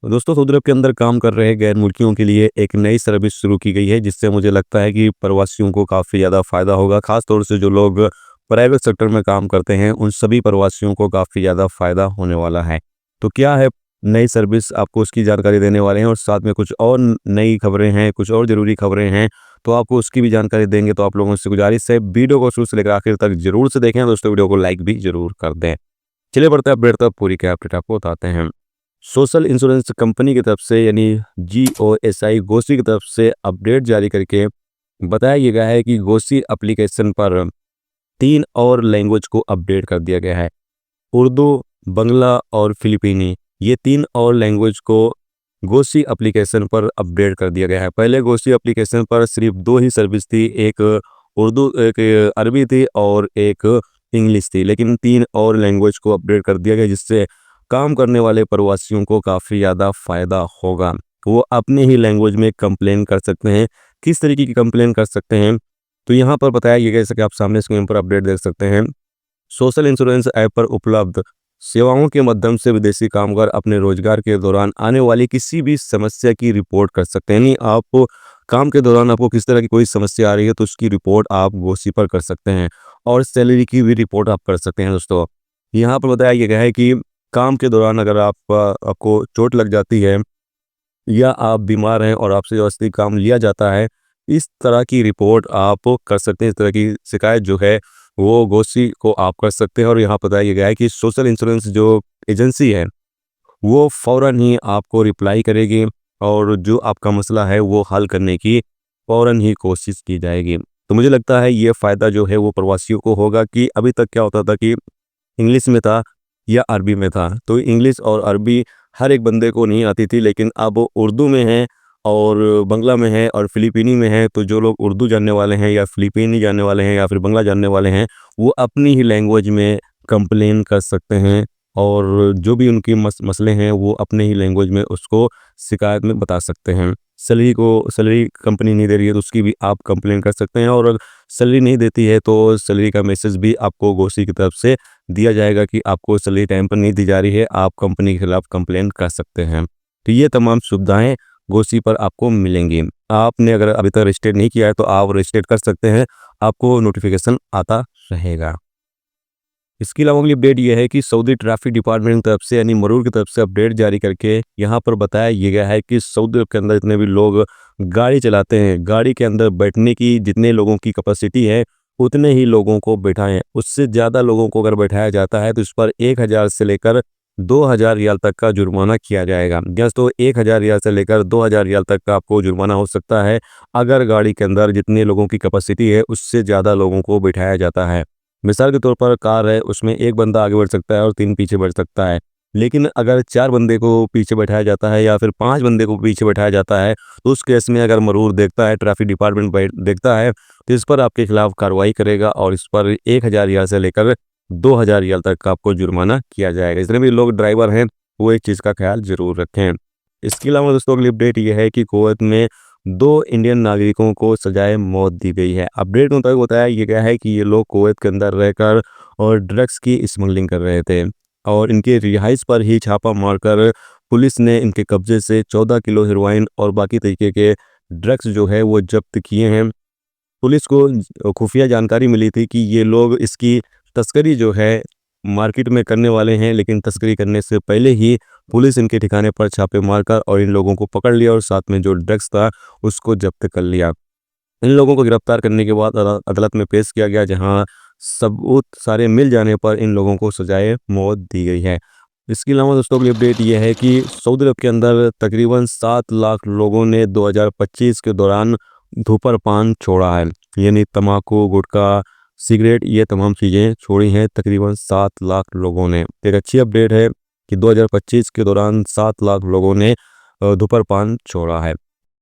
दोस्तों, सऊदी अरब के अंदर काम कर रहे गैर मुल्कियों के लिए एक नई सर्विस शुरू की गई है, जिससे मुझे लगता है कि प्रवासियों को काफ़ी ज़्यादा फ़ायदा होगा। ख़ास तौर से जो लोग प्राइवेट सेक्टर में काम करते हैं, उन सभी प्रवासियों को काफ़ी ज़्यादा फ़ायदा होने वाला है। तो क्या है नई सर्विस, आपको उसकी जानकारी देने वाले हैं और साथ में कुछ और नई खबरें हैं, कुछ और ज़रूरी खबरें हैं, तो आपको उसकी भी जानकारी देंगे। तो आप लोगों से गुजारिश है, वीडियो को शुरू से लेकर आखिर तक ज़रूर से देखें। दोस्तों, वीडियो को लाइक भी ज़रूर कर दें। चलिए बढ़ते हैं अपडेट तक, पूरी क्या अपडेट आपको बताते हैं। सोशल इंश्योरेंस कंपनी की तरफ से यानी जीओएसआई गोसी की तरफ से अपडेट जारी करके बताया गया है कि गोसी एप्लीकेशन पर 3 और लैंग्वेज को अपडेट कर दिया गया है। उर्दू, बंगला और फिलिपीनी, ये 3 और लैंग्वेज को गोसी एप्लीकेशन पर अपडेट कर दिया गया है। पहले गोसी एप्लीकेशन पर सिर्फ 2 ही सर्विस थी, एक उर्दू, एक अरबी थी और एक इंग्लिश थी, लेकिन 3 और लैंग्वेज को अपडेट कर दिया गया, जिससे काम करने वाले प्रवासियों को काफ़ी ज़्यादा फ़ायदा होगा। वो अपने ही लैंग्वेज में कंप्लेन कर सकते हैं। किस तरीके की कंप्लेन कर सकते हैं, तो यहाँ पर बताया गया है, जैसे कि आप सामने स्क्रीन पर अपडेट देख सकते हैं। सोशल इंश्योरेंस ऐप पर उपलब्ध सेवाओं के माध्यम से विदेशी कामगार अपने रोजगार के दौरान आने वाली किसी भी समस्या की रिपोर्ट कर सकते हैं। यानी आप काम के दौरान आपको किस तरह की कोई समस्या आ रही है, तो उसकी रिपोर्ट आप गोसी पर कर सकते हैं और सैलरी की भी रिपोर्ट आप कर सकते हैं। दोस्तों, यहाँ पर बताया गया है कि काम के दौरान अगर आपको चोट लग जाती है या आप बीमार हैं और आपसे जो असली काम लिया जाता है, इस तरह की रिपोर्ट आप कर सकते हैं। इस तरह की शिकायत जो है वो गोसी को आप कर सकते हैं। और यहाँ बताया गया है कि सोशल इंश्योरेंस जो एजेंसी है, वो फ़ौरन ही आपको रिप्लाई करेगी और जो आपका मसला है वो हल करने की फ़ौरन ही कोशिश की जाएगी। तो मुझे लगता है ये फ़ायदा जो है वो प्रवासियों को होगा कि अभी तक क्या होता था कि इंग्लिश में था या अरबी में था, तो इंग्लिश और अरबी हर एक बंदे को नहीं आती थी, लेकिन अब उर्दू में है और बंगला में है और फ़िलिपीनी में है। तो जो लोग उर्दू जानने वाले हैं या फ़िलिपीनी जानने वाले हैं या फिर बंगला जानने वाले हैं, वो अपनी ही लैंग्वेज में कंप्लेन कर सकते हैं और जो भी उनके मसले हैं वो अपने ही लैंग्वेज में उसको शिकायत में बता सकते हैं। सैलरी कंपनी नहीं दे रही है, तो उसकी भी आप कंप्लेन कर सकते हैं और सैलरी नहीं देती है तो सैलरी का मैसेज भी आपको गोसी की तरफ से दिया जाएगा कि आपको सैलरी टाइम पर नहीं दी जा रही है, आप कंपनी के खिलाफ कंप्लेन कर सकते हैं। तो ये तमाम सुविधाएं गोसी पर आपको मिलेंगी। आपने अगर अभी तक रजिस्टर नहीं किया है तो आप रजिस्टर कर सकते हैं, आपको नोटिफिकेशन आता रहेगा। इसके अलावा अगली अपडेट ये है कि सऊदी ट्रैफिक डिपार्टमेंट की तरफ से यानी मरूर की तरफ से अपडेट जारी करके यहाँ पर बताया ये गया है कि सऊदी अरब के अंदर जितने भी लोग गाड़ी चलाते हैं, गाड़ी के अंदर बैठने की जितने लोगों की कैपेसिटी है, उतने ही लोगों को बैठाएं। उससे ज़्यादा लोगों को अगर बैठाया जाता है तो इस पर 1000 से लेकर 2000 रियाल तक का जुर्माना किया जाएगा। दोस्तों, 1000 रियाल से लेकर 2000 रियाल तक का आपको जुर्माना हो सकता है अगर गाड़ी के अंदर जितने लोगों की कैपेसिटी है उससे ज़्यादा लोगों को बैठाया जाता है। मिसाल के तौर पर कार है, उसमें 1 बंदा आगे बढ़ सकता है और 3 पीछे बढ़ सकता है। लेकिन अगर 4 बंदे को पीछे बैठाया जाता है या फिर 5 बंदे को पीछे बैठाया जाता है, तो उस केस में अगर मरूर देखता है, ट्रैफिक डिपार्टमेंट देखता है, तो इस पर आपके खिलाफ कार्रवाई करेगा और इस पर 1000 रियाल से लेकर 2000 रियाल तक का आपको जुर्माना किया जाएगा। जितने भी लोग ड्राइवर हैं, वो एक चीज़ का ख्याल ज़रूर रखें। इसके अलावा दोस्तों अगली अपडेट ये है कि कुवैत में 2 इंडियन नागरिकों को सजाए मौत दी गई है। अपडेट के मुताबिक बताया ये गया है कि ये लोग कुवैत के अंदर रहकर और ड्रग्स की स्मगलिंग कर रहे थे और इनके रिहाइश पर ही छापा मारकर पुलिस ने इनके कब्जे से 14 किलो हेरोइन और बाकी तरीके के ड्रग्स जो है वो जब्त किए हैं। पुलिस को खुफिया जानकारी मिली थी कि ये लोग इसकी तस्करी जो है मार्केट में करने वाले हैं, लेकिन तस्करी करने से पहले ही पुलिस इनके ठिकाने पर छापे मारकर और इन लोगों को पकड़ लिया और साथ में जो ड्रग्स था उसको जब्त कर लिया। इन लोगों को गिरफ्तार करने के बाद अदालत में पेश किया गया, जहां सबूत सारे मिल जाने पर इन लोगों को सजाए मौत दी गई है। इसके अलावा दोस्तों की अपडेट ये है कि सऊदी अरब के अंदर तकरीबन 7 लाख लोगों ने 2025 के दौरान धूम्रपान छोड़ा है। यानी तम्बाकू, गुटखा, सिगरेट, ये तमाम चीज़ें छोड़ी हैं तकरीबन 7 लाख लोगों ने। एक अच्छी अपडेट है कि 2025 के दौरान 7 लाख लोगों ने धूम्रपान छोड़ा है।